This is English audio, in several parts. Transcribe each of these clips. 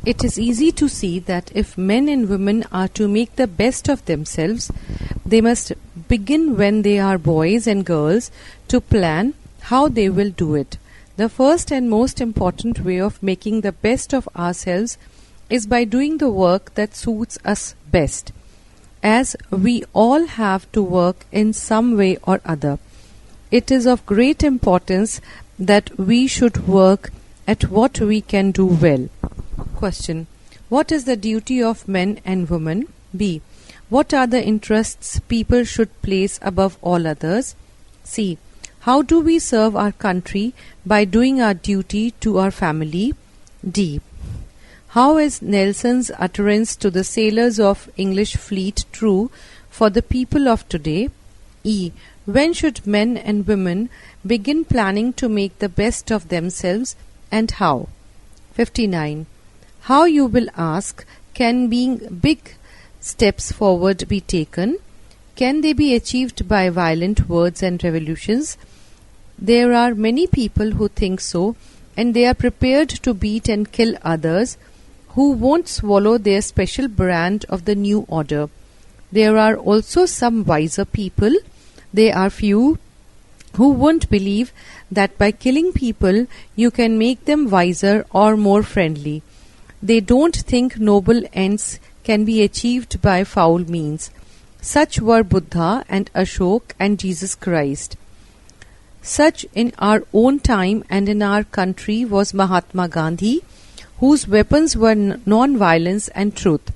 It is easy to see that if men and women are to make the best of themselves, they must begin when they are boys and girls to plan how they will do it. The first and most important way of making the best of ourselves is by doing the work that suits us best, as we all have to work in some way or other. It is of great importance that we should work at what we can do well. Question. What is the duty of men and women? B. What are the interests people should place above all others? C. How do we serve our country by doing our duty to our family? D. How is Nelson's utterance to the sailors of English fleet true for the people of today? E. When should men and women begin planning to make the best of themselves, and how? 59. How, you will ask, can being big steps forward be taken? Can they be achieved by violent words and revolutions? There are many people who think so, and they are prepared to beat and kill others who won't swallow their special brand of the new order. There are also some wiser people. They are few who won't believe that by killing people you can make them wiser or more friendly. They don't think noble ends can be achieved by foul means. Such were Buddha and Ashok and Jesus Christ. Such in our own time and in our country was Mahatma Gandhi, whose weapons were non-violence and truth.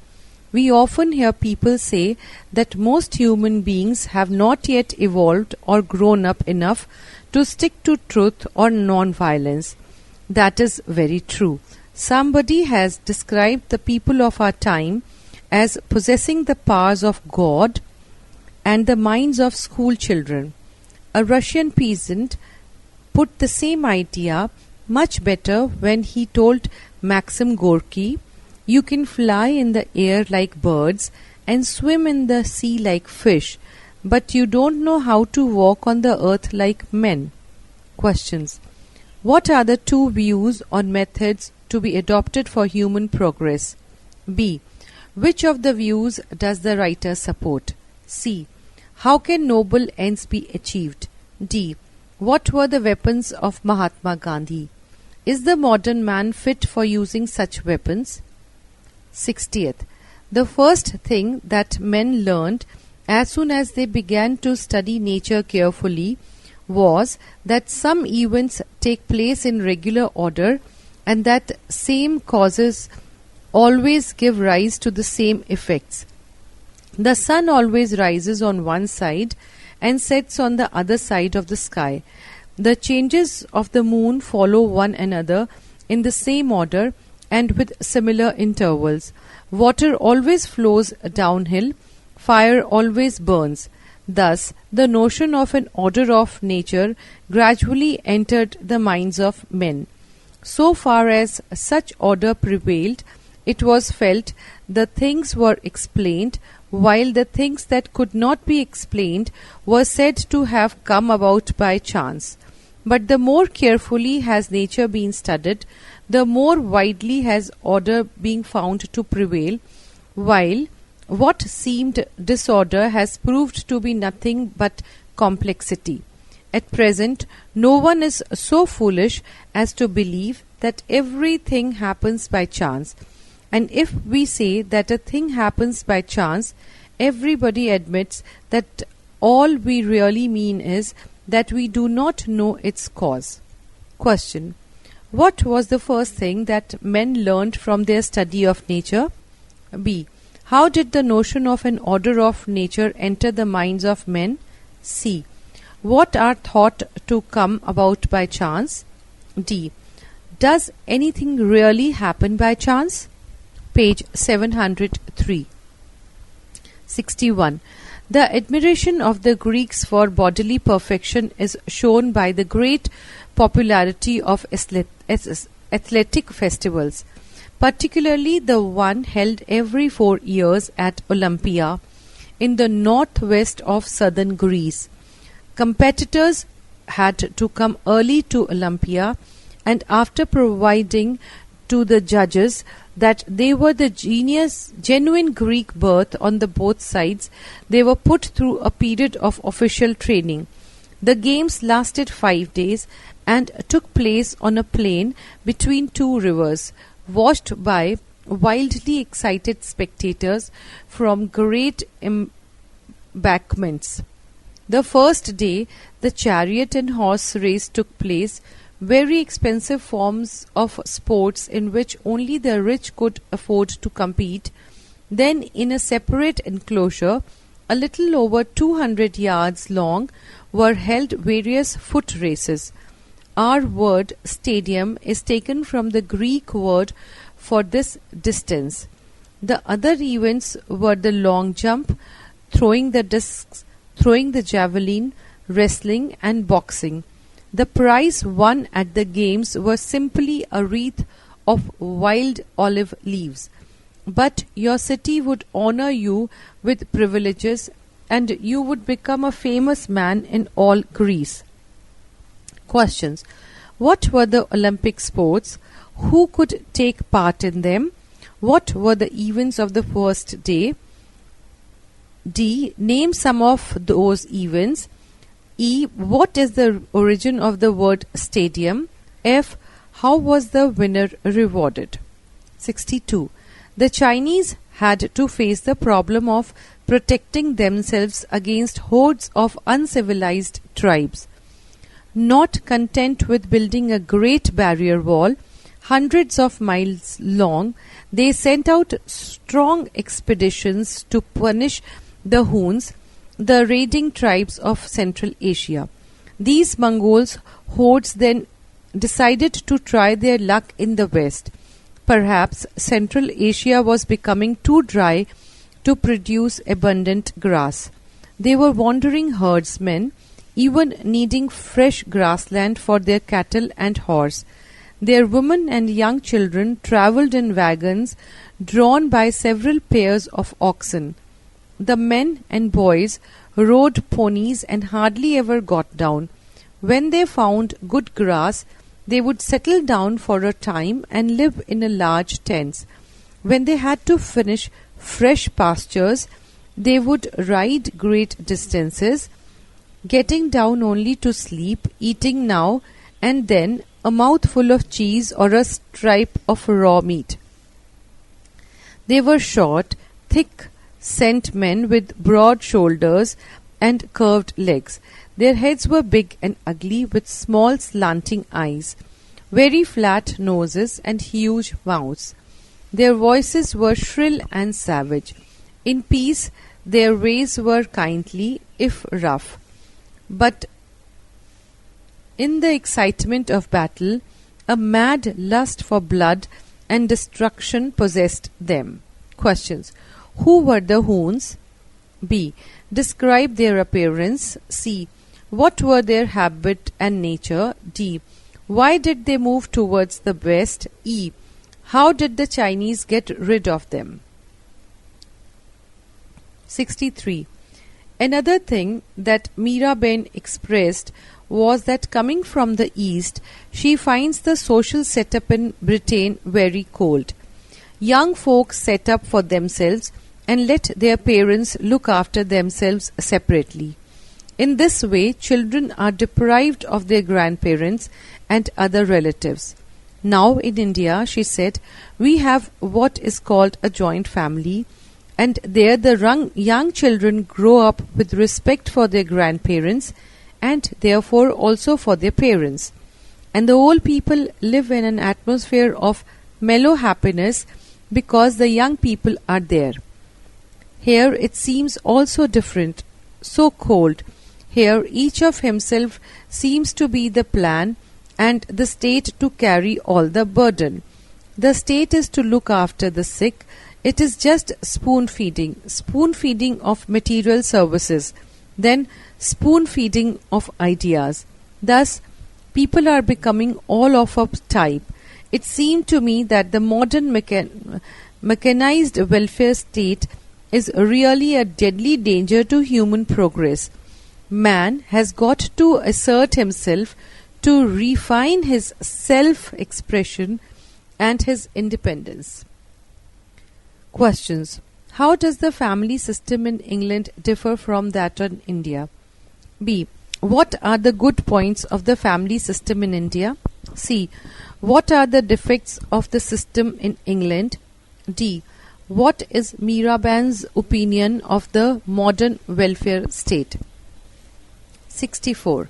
We often hear people say that most human beings have not yet evolved or grown up enough to stick to truth or non-violence. That is very true. Somebody has described the people of our time as possessing the powers of God and the minds of school children. A Russian peasant put the same idea much better when he told Maxim Gorky, "You can fly in the air like birds and swim in the sea like fish, but you don't know how to walk on the earth like men." Questions. What are the two views or methods to be adopted for human progress? B. Which of the views does the writer support? C. How can noble ends be achieved? D. What were the weapons of Mahatma Gandhi? Is the modern man fit for using such weapons? 60th. The first thing that men learned as soon as they began to study nature carefully was that some events take place in regular order and that same causes always give rise to the same effects. The sun always rises on one side and sets on the other side of the sky. The changes of the moon follow one another in the same order and with similar intervals. Water always flows downhill, fire always burns. Thus, the notion of an order of nature gradually entered the minds of men. So far as such order prevailed, it was felt the things were explained, while the things that could not be explained were said to have come about by chance. But the more carefully has nature been studied, the more widely has order been found to prevail, while what seemed disorder has proved to be nothing but complexity. At present, no one is so foolish as to believe that everything happens by chance. And if we say that a thing happens by chance, everybody admits that all we really mean is that we do not know its cause. Question. What was the first thing that men learned from their study of nature? B. How did the notion of an order of nature enter the minds of men? C. What are thought to come about by chance? D. Does anything really happen by chance? Page 703. 61. The admiration of the Greeks for bodily perfection is shown by the great popularity of athletic festivals, particularly the one held every 4 years at Olympia in the northwest of southern Greece. Competitors had to come early to Olympia, and after providing to the judges that they were the genuine Greek birth on the both sides, they were put through a period of official training. The games lasted 5 days and took place on a plain between two rivers, watched by wildly excited spectators from great embankments. The first day, the chariot and horse race took place, very expensive forms of sports in which only the rich could afford to compete. Then, in a separate enclosure, a little over 200 yards long, were held various foot races. Our word stadium is taken from the Greek word for this distance. The other events were the long jump, throwing the discs, throwing the javelin, wrestling and boxing. The prize won at the games was simply a wreath of wild olive leaves. But your city would honor you with privileges, and you would become a famous man in all Greece. Questions. What were the Olympic sports? Who could take part in them? What were the events of the first day? D. Name some of those events. E. What is the origin of the word stadium? F. How was the winner rewarded? 62. The Chinese had to face the problem of protecting themselves against hordes of uncivilized tribes. Not content with building a great barrier wall, hundreds of miles long, they sent out strong expeditions to punish the Huns, the raiding tribes of Central Asia. These Mongols hordes then decided to try their luck in the west. Perhaps Central Asia was becoming too dry to produce abundant grass. They were wandering herdsmen, even needing fresh grassland for their cattle and horse. Their women and young children travelled in wagons drawn by several pairs of oxen. The men and boys rode ponies and hardly ever got down. When they found good grass, they would settle down for a time and live in a large tents. When they had to finish fresh pastures, they would ride great distances, getting down only to sleep, eating now and then a mouthful of cheese or a stripe of raw meat. They were short, thick, scent men with broad shoulders and curved legs. Their heads were big and ugly, with small slanting eyes, very flat noses and huge mouths. Their voices were shrill and savage. In peace, their ways were kindly, if rough. But in the excitement of battle, a mad lust for blood and destruction possessed them. Questions. Who were the Huns? B. Describe their appearance. C. What were their habit and nature? D. Why did they move towards the west? E. How did the Chinese get rid of them? 63. Another thing that Miraben expressed was that coming from the east, she finds the social setup in Britain very cold. Young folks set up for themselves and let their parents look after themselves separately. In this way, children are deprived of their grandparents and other relatives. Now in India, she said, we have what is called a joint family, and there the young children grow up with respect for their grandparents and therefore also for their parents. And the old people live in an atmosphere of mellow happiness because the young people are there. Here it seems also different, so cold. Here each of himself seems to be the plan and the state to carry all the burden. The state is to look after the sick. It is just spoon feeding of material services, then spoon feeding of ideas. Thus, people are becoming all of a type. It seemed to me that the modern mechanized welfare state is really a deadly danger to human progress. Man has got to assert himself, to refine his self-expression and his independence. Questions. How does the family system in England differ from that in India? B. What are the good points of the family system in India? C. What are the defects of the system in England? D. What is Miraban's opinion of the modern welfare state? 64.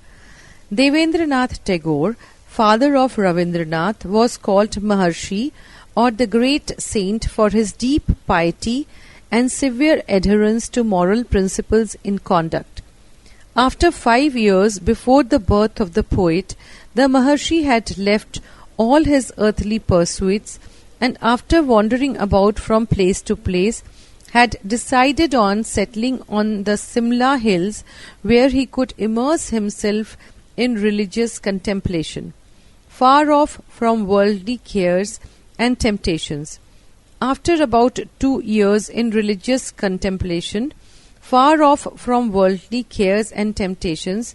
Devendranath Tagore, father of Ravindranath, was called Maharshi or the great saint for his deep piety and severe adherence to moral principles in conduct. After 5 years before the birth of the poet, the Maharshi had left all his earthly pursuits and after wandering about from place to place, had decided on settling on the Simla hills where he could immerse himself in religious contemplation, far off from worldly cares and temptations. After about 2 years in religious contemplation, far off from worldly cares and temptations,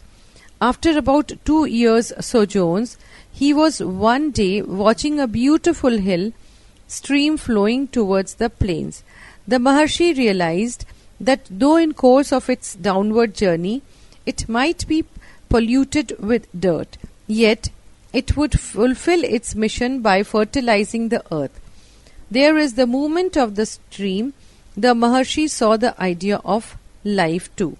after about 2 years' sojourns, he was one day watching a beautiful hill stream flowing towards the plains. The Maharshi realized that though in course of its downward journey it might be polluted with dirt, yet it would fulfill its mission by fertilizing the earth. There is the movement of the stream. The Maharshi saw the idea of life too.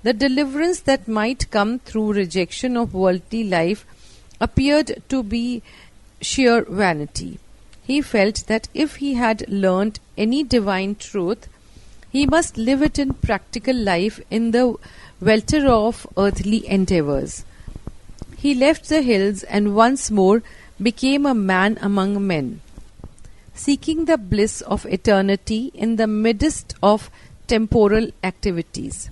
The deliverance that might come through rejection of worldly life appeared to be sheer vanity. He felt that if he had learnt any divine truth, he must live it in practical life in the welter of earthly endeavours. He left the hills and once more became a man among men, seeking the bliss of eternity in the midst of temporal activities.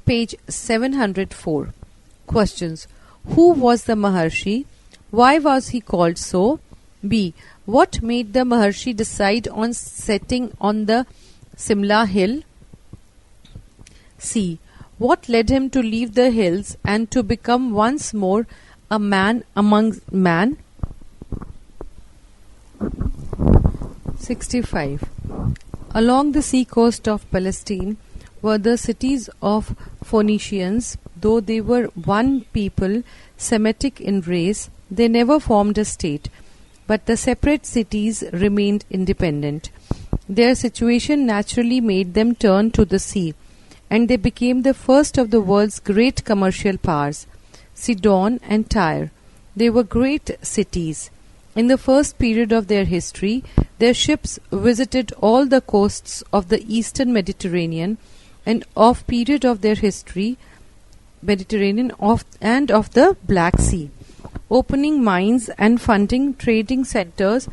Page 704. Questions. Who was the Maharshi? Why was he called so? B. What made the Maharshi decide on setting on the Simla hill? C. What led him to leave the hills and to become once more a man among man? 65. Along the sea coast of Palestine were the cities of Phoenicians. Though they were one people, Semitic in race, they never formed a state, but the separate cities remained independent. Their situation naturally made them turn to the sea, and they became the first of the world's great commercial powers, Sidon and Tyre. They were great cities. In the first period of their history, their ships visited all the coasts of the eastern Mediterranean, and of period of their history, Mediterranean and of the Black Sea, opening mines and funding trading centers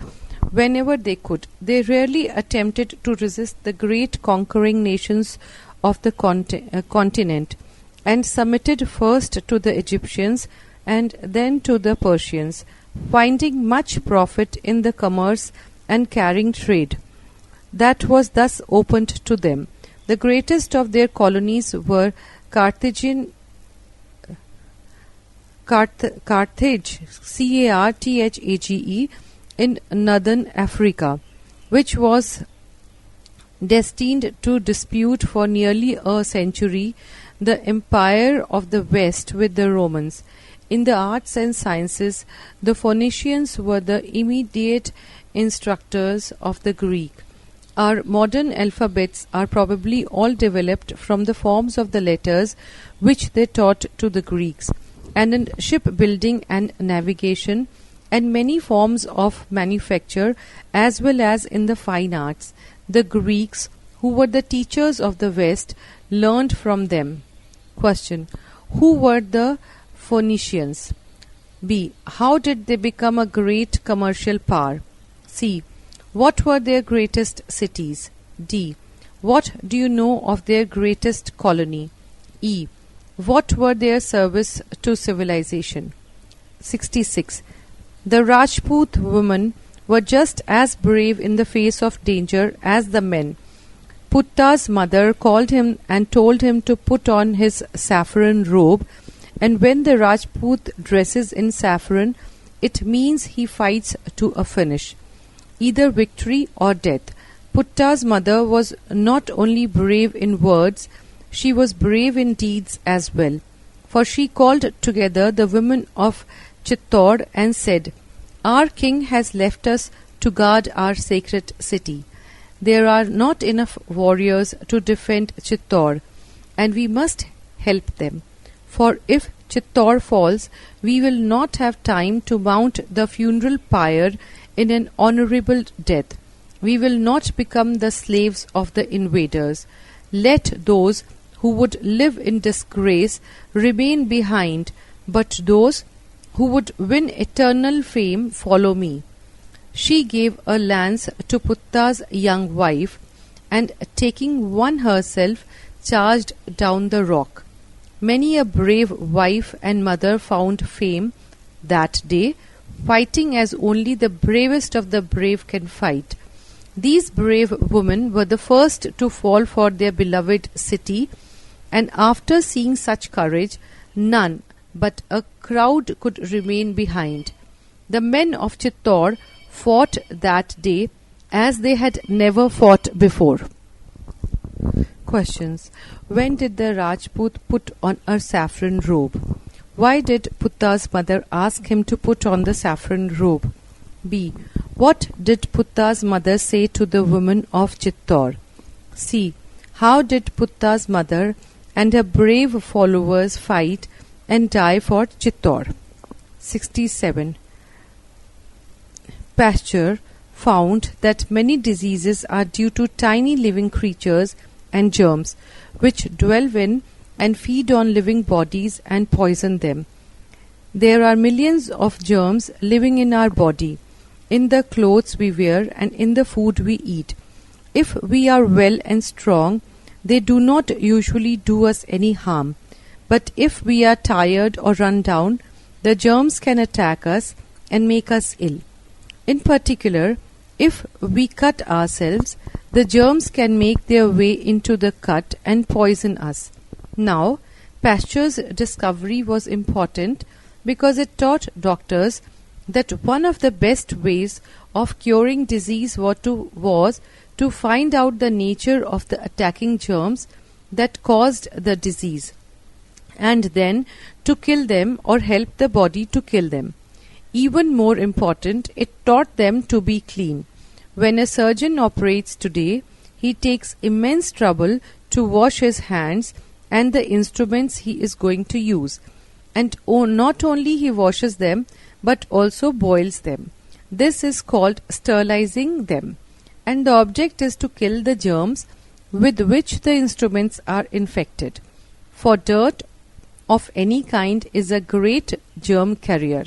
whenever they could. They rarely attempted to resist the great conquering nations of the continent, and submitted first to the Egyptians and then to the Persians, finding much profit in the commerce and carrying trade that was thus opened to them. The greatest of their colonies were Carthage, Carthage, in northern Africa, which was destined to dispute for nearly a century the empire of the West with the Romans. In the arts and sciences, the Phoenicians were the immediate instructors of the Greek. Our modern alphabets are probably all developed from the forms of the letters which they taught to the Greeks, and in shipbuilding and navigation, and many forms of manufacture, as well as in the fine arts, the Greeks, who were the teachers of the West, learned from them. Question. Who were the Phoenicians? B. How did they become a great commercial power? C. What were their greatest cities? D. What do you know of their greatest colony? E. What were their service to civilization? 66. The Rajput women were just as brave in the face of danger as the men. Putta's mother called him and told him to put on his saffron robe, and when the Rajput dresses in saffron, it means he fights to a finish, either victory or death. Putta's mother was not only brave in words, she was brave in deeds as well. For she called together the women of Chittor and said, "Our king has left us to guard our sacred city. There are not enough warriors to defend Chittor, and we must help them. For if Chittor falls, we will not have time to mount the funeral pyre in an honorable death. We will not become the slaves of the invaders. Let those who would live in disgrace remain behind, but those who would win eternal fame follow me." She gave a lance to Putta's young wife, and taking one herself, charged down the rock. Many a brave wife and mother found fame that day, fighting as only the bravest of the brave can fight. These brave women were the first to fall for their beloved city, and after seeing such courage, none but a crowd could remain behind. The men of Chittor fought that day as they had never fought before. Questions. When did the Rajput put on a saffron robe? Why did Putta's mother ask him to put on the saffron robe? B. What did Putta's mother say to the women of Chittor? C. How did Putta's mother and her brave followers fight and die for Chittor? 67. Pasteur found that many diseases are due to tiny living creatures and germs which dwell in and feed on living bodies and poison them. There are millions of germs living in our body, in the clothes we wear and in the food we eat. If we are well and strong, they do not usually do us any harm. But if we are tired or run down, the germs can attack us and make us ill. In particular, if we cut ourselves, the germs can make their way into the cut and poison us. Now, Pasteur's discovery was important because it taught doctors that one of the best ways of curing disease was to find out the nature of the attacking germs that caused the disease, and then to kill them or help the body to kill them. Even more important, it taught them to be clean. When a surgeon operates today, he takes immense trouble to wash his hands and the instruments he is going to use. And not only he washes them, but also boils them. This is called sterilizing them. And the object is to kill the germs with which the instruments are infected. For dirt of any kind is a great germ carrier.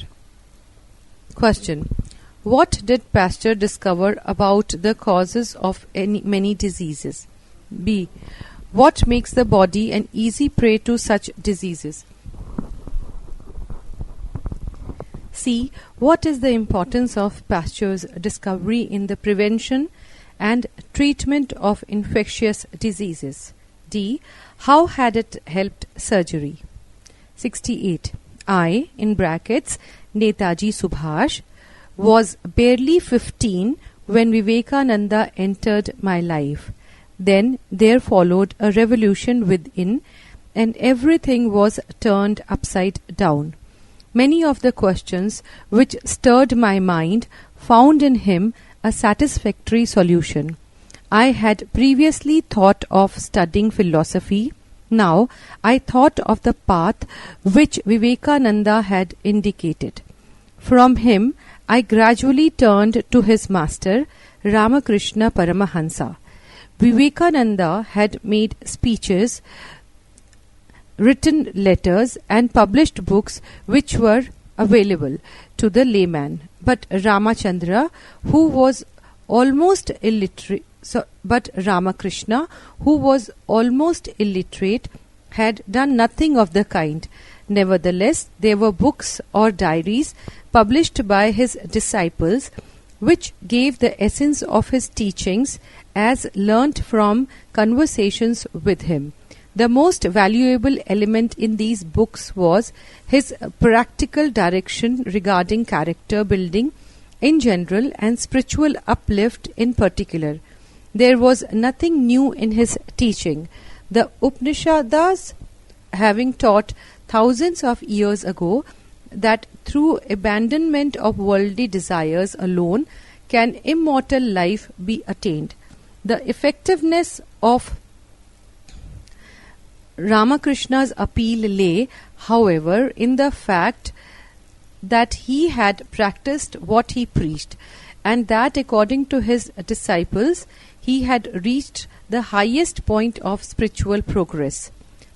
Question. What did Pasteur discover about the causes of many diseases? B. What makes the body an easy prey to such diseases? C. What is the importance of Pasteur's discovery in the prevention and treatment of infectious diseases? D. How had it helped surgery? 68. I, in brackets, Netaji Subhash, was barely 15 when Vivekananda entered my life. Then there followed a revolution within, and everything was turned upside down. Many of the questions which stirred my mind found in him a satisfactory solution. I had previously thought of studying philosophy. Now I thought of the path which Vivekananda had indicated. From him I gradually turned to his master, Ramakrishna Paramahansa. Vivekananda had made speeches, written letters and published books which were available to the layman. But Ramakrishna, who was almost illiterate, had done nothing of the kind. Nevertheless, there were books or diaries published by his disciples which gave the essence of his teachings as learnt from conversations with him. The most valuable element in these books was his practical direction regarding character building in general and spiritual uplift in particular. There was nothing new in his teaching. The Upanishads, having taught thousands of years ago that through abandonment of worldly desires alone can immortal life be attained. The effectiveness of Ramakrishna's appeal lay, however, in the fact that he had practiced what he preached, and that according to his disciples he had reached the highest point of spiritual progress.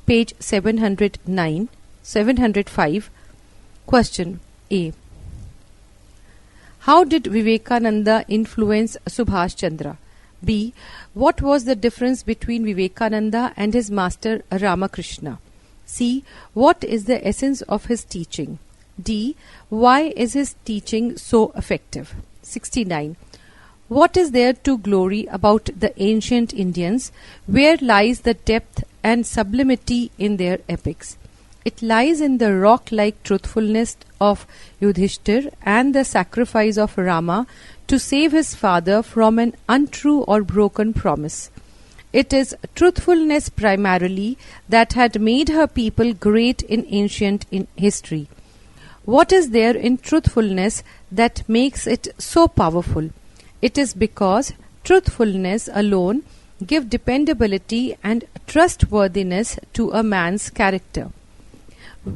Page 705. Question A. How did Vivekananda influence Subhash Chandra? B. What was the difference between Vivekananda and his master Ramakrishna? C. What is the essence of his teaching? D. Why is his teaching so effective? 69. What is there to glory about the ancient Indians? Where lies the depth and sublimity in their epics? It lies in the rock-like truthfulness of Yudhishthir and the sacrifice of Rama to save his father from an untrue or broken promise. It is truthfulness primarily that had made her people great in ancient history. What is there in truthfulness that makes it so powerful? It is because truthfulness alone gives dependability and trustworthiness to a man's character.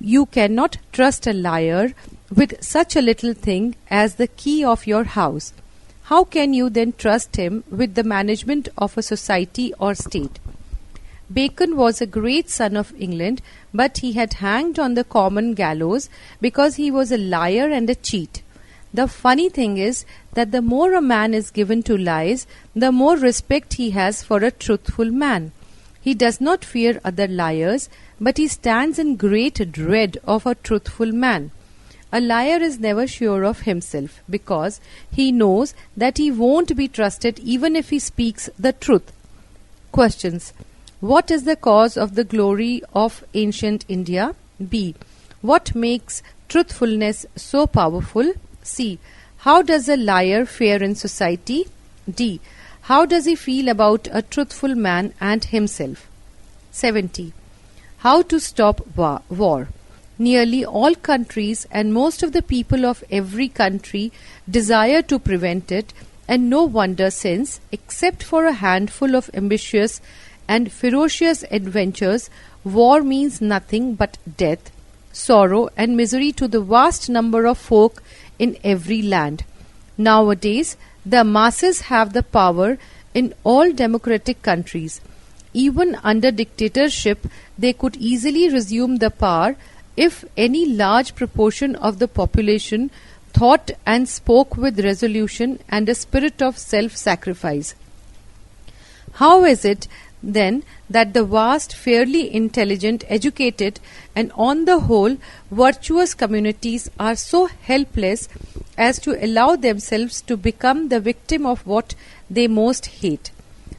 You cannot trust a liar with such a little thing as the key of your house. How can you then trust him with the management of a society or state? Bacon was a great son of England, but he had hanged on the common gallows because he was a liar and a cheat. The funny thing is that the more a man is given to lies, the more respect he has for a truthful man. He does not fear other liars, but he stands in great dread of a truthful man. A liar is never sure of himself because he knows that he won't be trusted even if he speaks the truth. Questions. What is the cause of the glory of ancient India? B. What makes truthfulness so powerful? C. How does a liar fare in society? D. How does he feel about a truthful man and himself? 70. How to stop war? Nearly all countries and most of the people of every country desire to prevent it, and no wonder since, except for a handful of ambitious and ferocious adventurers, war means nothing but death, sorrow and misery to the vast number of folk in every land. Nowadays, the masses have the power in all democratic countries. Even under dictatorship, they could easily resume the power if any large proportion of the population thought and spoke with resolution and a spirit of self-sacrifice. How is it, then, that the vast, fairly intelligent, educated, and on the whole virtuous communities are so helpless as to allow themselves to become the victim of what they most hate?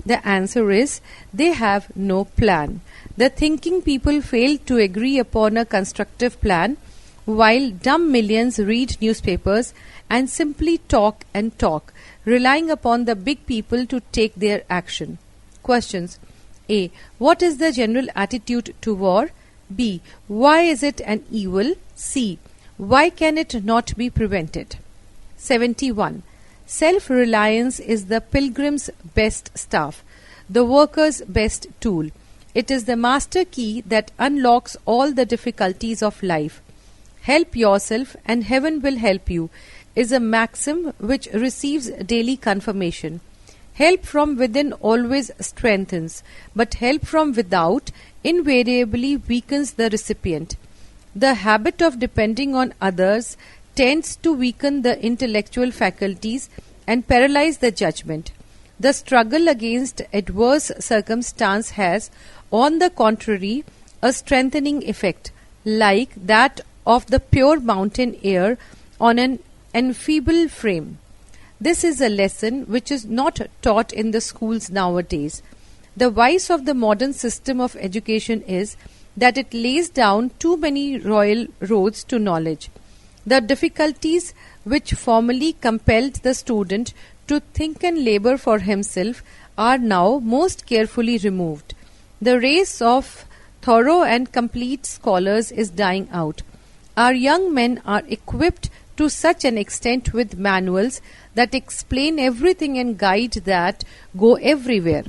The answer is, they have no plan. The thinking people fail to agree upon a constructive plan, while dumb millions read newspapers and simply talk and talk, relying upon the big people to take their action. Questions. A. What is the general attitude to war? B. Why is it an evil? C. Why can it not be prevented? 71. Self-reliance is the pilgrim's best staff, the worker's best tool. It is the master key that unlocks all the difficulties of life. Help yourself and heaven will help you is a maxim which receives daily confirmation. Help from within always strengthens, but help from without invariably weakens the recipient. The habit of depending on others tends to weaken the intellectual faculties and paralyze the judgment. The struggle against adverse circumstance has, on the contrary, a strengthening effect, like that of the pure mountain air on an enfeebled frame. This is a lesson which is not taught in the schools nowadays. The vice of the modern system of education is that it lays down too many royal roads to knowledge. The difficulties which formerly compelled the student to think and labor for himself are now most carefully removed. The race of thorough and complete scholars is dying out. Our young men are equipped to such an extent with manuals that explain everything and guide that go everywhere,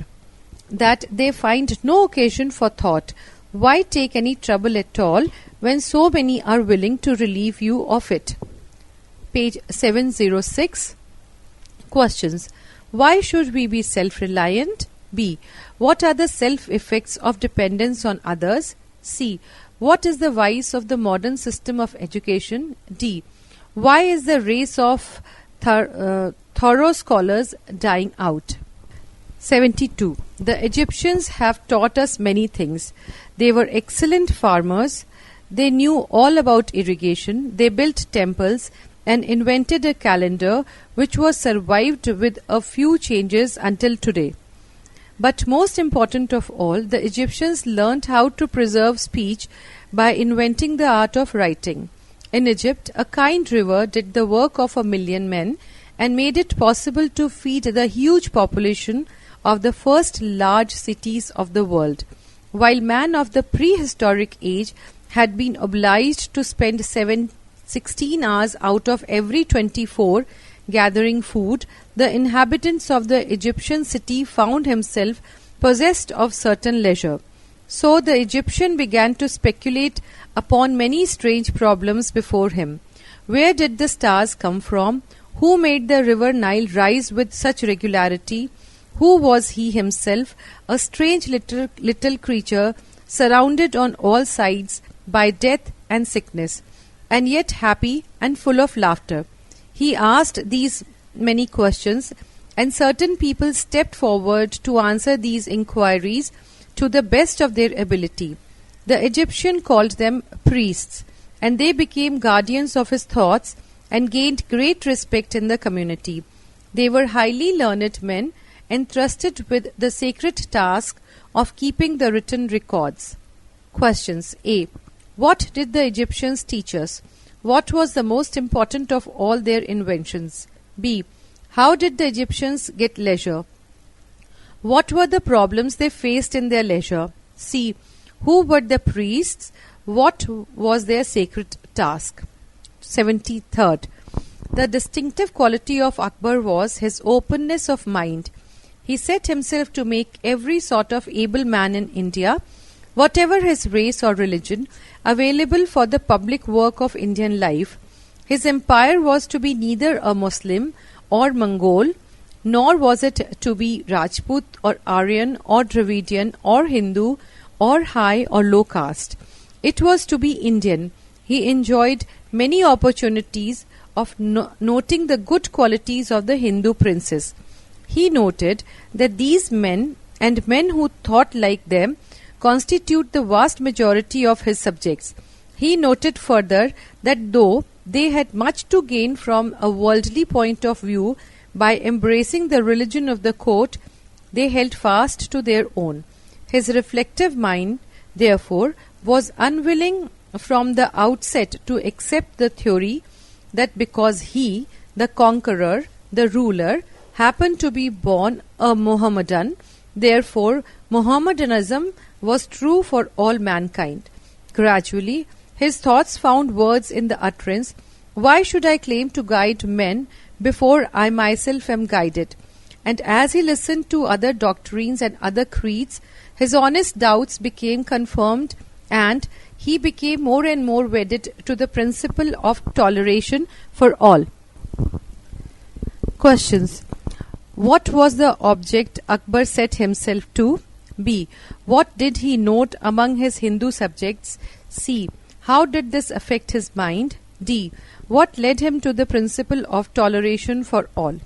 that they find no occasion for thought. Why take any trouble at all when so many are willing to relieve you of it? Page 706. Questions. Why should we be self-reliant? B. What are the self-effects of dependence on others? C. What is the vice of the modern system of education? D. Why is the race of thorough scholars dying out? 72. The Egyptians have taught us many things. They were excellent farmers. They knew all about irrigation. They built temples and invented a calendar which was survived with a few changes until today. But most important of all, the Egyptians learnt how to preserve speech by inventing the art of writing. In Egypt, a kind river did the work of 1,000,000 men and made it possible to feed the huge population of the first large cities of the world, while man of the prehistoric age had been obliged to spend 16 hours out of every 24 gathering food. The inhabitants of the Egyptian city found himself possessed of certain leisure. So the Egyptian began to speculate upon many strange problems before him. Where did the stars come from? Who made the river Nile rise with such regularity? Who was he himself, a strange little creature, surrounded on all sides by death and sickness, and yet happy and full of laughter? He asked these many questions, and certain people stepped forward to answer these inquiries to the best of their ability. The Egyptian called them priests, and they became guardians of his thoughts and gained great respect in the community. They were highly learned men, entrusted with the sacred task of keeping the written records. Questions. A. What did the Egyptians teach us? What was the most important of all their inventions? B. How did the Egyptians get leisure? What were the problems they faced in their leisure? C. Who were the priests? What was their sacred task? 73rd. The distinctive quality of Akbar was his openness of mind. He set himself to make every sort of able man in India, whatever his race or religion, available for the public work of Indian life. His empire was to be neither a Muslim or Mongol, nor was it to be Rajput or Aryan or Dravidian or Hindu or high or low caste. It was to be Indian. He enjoyed many opportunities of noting the good qualities of the Hindu princes. He noted that these men and men who thought like them constitute the vast majority of his subjects. He noted further that though they had much to gain from a worldly point of view by embracing the religion of the court, they held fast to their own. His reflective mind, therefore, was unwilling from the outset to accept the theory that because he, the conqueror, the ruler, happened to be born a Mohammedan, therefore Mohammedanism was true for all mankind. Gradually, his thoughts found words in the utterance, "Why should I claim to guide men before I myself am guided?" And as he listened to other doctrines and other creeds, his honest doubts became confirmed, and he became more and more wedded to the principle of toleration for all. Questions. What was the object Akbar set himself to? B. What did he note among his Hindu subjects? C. How did this affect his mind? D. What led him to the principle of toleration for all?